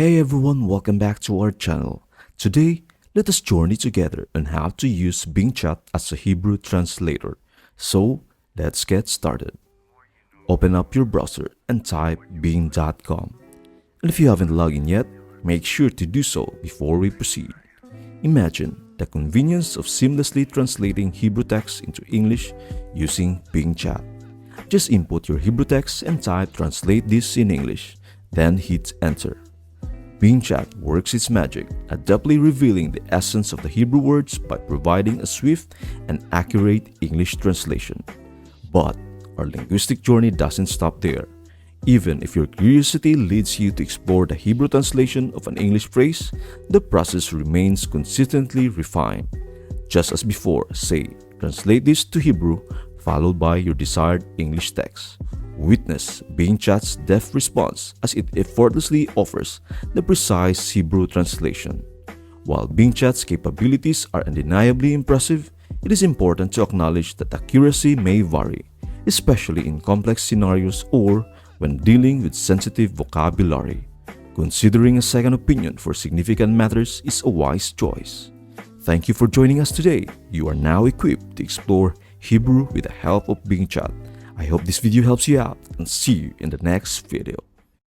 Hey everyone, welcome back to our channel. Today, let us journey together on how to use Bing Chat as a Hebrew translator. So, let's get started. Open up your browser and type bing.com. And if you haven't logged in yet, make sure to do so before we proceed. Imagine the convenience of seamlessly translating Hebrew text into English using Bing Chat. Just input your Hebrew text and type "translate this in English," then hit enter. Bing Chat works its magic, adeptly revealing the essence of the Hebrew words by providing a swift and accurate English translation. But our linguistic journey doesn't stop there. Even if your curiosity leads you to explore the Hebrew translation of an English phrase, the process remains consistently refined. Just as before, say, translate this to Hebrew, followed by your desired English text. Witness Bing Chat's deft response as it effortlessly offers the precise Hebrew translation. While Bing Chat's capabilities are undeniably impressive, it is important to acknowledge that accuracy may vary, especially in complex scenarios or when dealing with sensitive vocabulary. Considering a second opinion for significant matters is a wise choice. Thank you for joining us today. You are now equipped to explore Hebrew with the help of Bing Chat. I hope this video helps you out and see you in the next video.